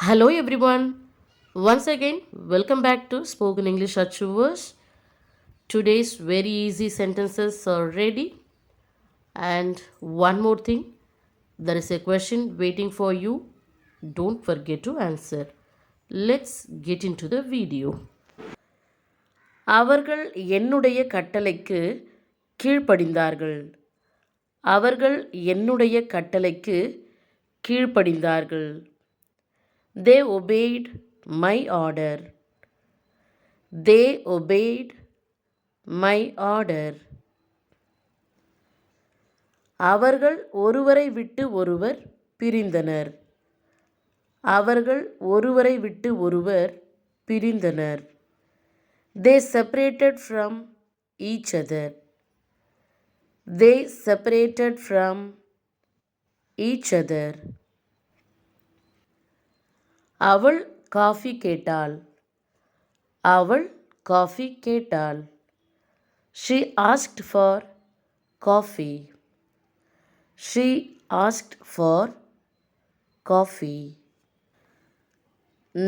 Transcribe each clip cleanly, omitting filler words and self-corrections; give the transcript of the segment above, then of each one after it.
Hello everyone. Once again, welcome back to Spoken English Achievers. Today's very easy sentences are ready. And one more thing, there is a question waiting for you. Don't forget to answer. Let's get into the video. அவர்கள் என்னுடைய கட்டளைக்கு கீழ்ப்படிந்தார்கள். அவர்கள் என்னுடைய கட்டளைக்கு கீழ்ப்படிந்தார்கள். They obeyed my order. They obeyed my order. அவர்கள் ஒருவரை விட்டு ஒருவர் பிரிந்தனர். அவர்கள் ஒருவரை விட்டு ஒருவர் பிரிந்தனர். They separated from each other. They separated from each other. அவள் காஃபி கேட்டாள். அவள் காஃபி கேட்டாள். She asked for coffee. She asked for coffee.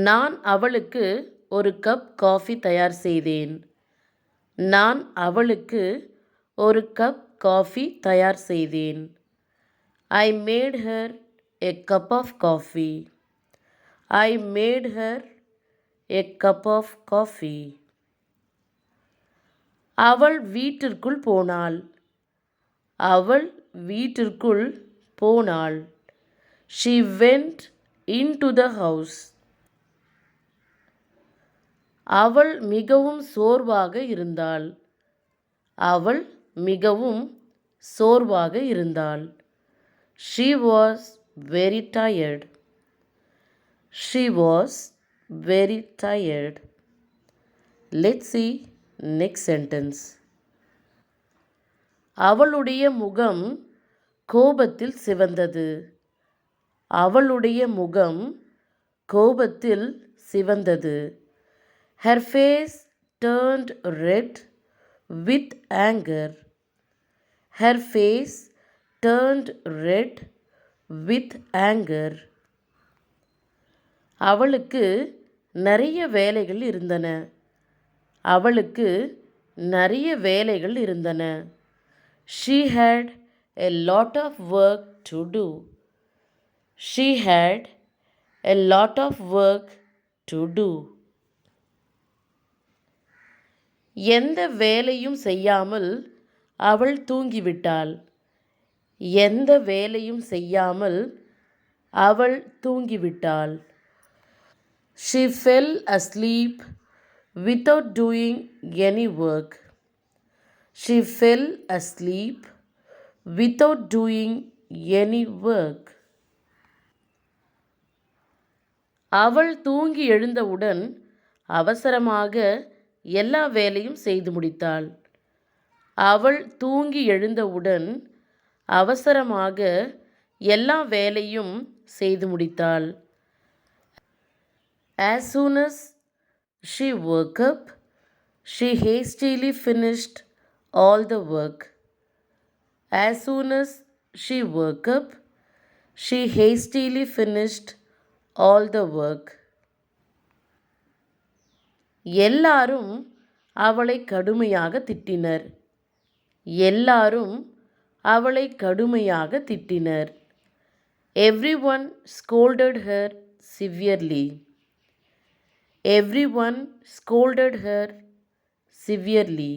நான் அவளுக்கு ஒரு கப் காஃபி தயார் செய்தேன். நான் அவளுக்கு ஒரு கப் காஃபி தயார் செய்தேன். I made her a cup of coffee. I made her a cup of coffee. அவள் வீட்டிற்குள் போனாள். அவள் வீட்டிற்குள் போனாள். She went into the house. அவள் மிகவும் சோர்வாக இருந்தாள். அவள் மிகவும் சோர்வாக இருந்தாள். She was very tired. She was very tired. Let's see next sentence. அவளுடைய முகம் கோபத்தில் சிவந்தது. அவளுடைய முகம் கோபத்தில் சிவந்தது. Her face turned red with anger. Her face turned red with anger. அவளுக்கு நிறைய வேலைகள் இருந்தன. அவளுக்கு நிறைய வேலைகள் இருந்தன. She had a lot of work to do. She had a lot of work to do. எந்த வேலையும் செய்யாமல் அவள் தூங்கிவிட்டாள். எந்த வேலையும் செய்யாமல் அவள் தூங்கிவிட்டாள். She fell asleep without doing any work. She fell asleep without doing any work. அவள் தூங்கி எழுந்தவுடன் அவசரமாக எல்லா வேலையும் செய்து முடித்தாள். அவள் தூங்கி எழுந்தவுடன் அவசரமாக எல்லா வேலையும் செய்து முடித்தாள். As soon as she woke up, she hastily finished all the work. As soon as she woke up, she hastily finished all the work. எல்லாரும் அவளை கடுமையாக திட்டினர். எல்லாரும் அவளை கடுமையாக திட்டினர். Everyone scolded her severely. Everyone scolded her severely.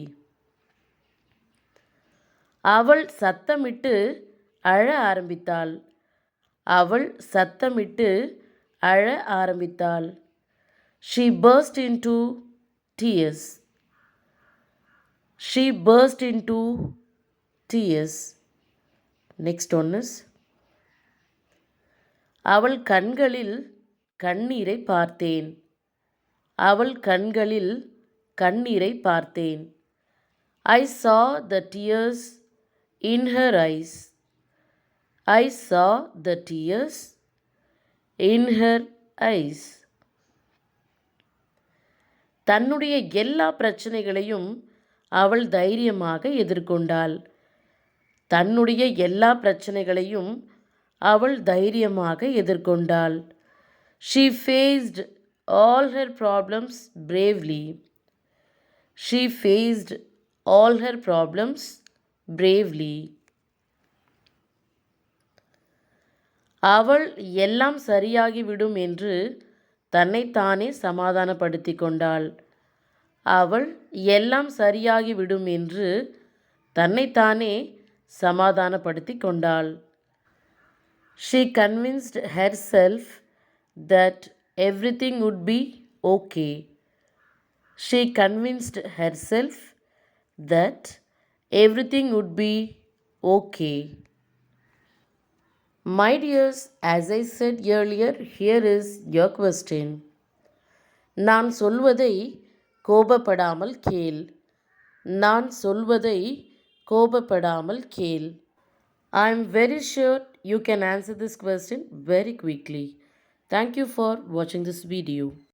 அவள் சத்தமிட்டு அழ ஆரம்பித்தாள். அவள் சத்தமிட்டு அழ ஆரம்பித்தாள். She burst into tears. She burst into tears. Next one is அவள் கண்களில் கண்ணீரை பார்த்தேன். அவள் கண்களில் கண்ணீரை பார்த்தேன். I saw the tears in her eyes. I saw the tears in her eyes. தன்னுடைய எல்லா பிரச்சனைகளையும் அவள் தைரியமாக எதிர்கொண்டாள். தன்னுடைய எல்லா பிரச்சனைகளையும் அவள் தைரியமாக எதிர்கொண்டாள். She faced all her problems bravely. She faced all her problems bravely. அவள் எல்லாம் சரியாகிவிடும் என்று தன்னைத்தானே சமாதானப்படுத்திக் கொண்டாள். அவள் எல்லாம் சரியாகிவிடும் என்று தன்னைத்தானே சமாதானப்படுத்திக் கொண்டாள். She convinced herself that everything would be okay. She convinced herself that everything would be okay. My dears, as I said earlier, here is your question. நான் சொல்வதை கோபப்படாமல் கேள். நான் சொல்வதை கோபப்படாமல் கேள். I am very sure you can answer this question very quickly. Thank you for watching this video.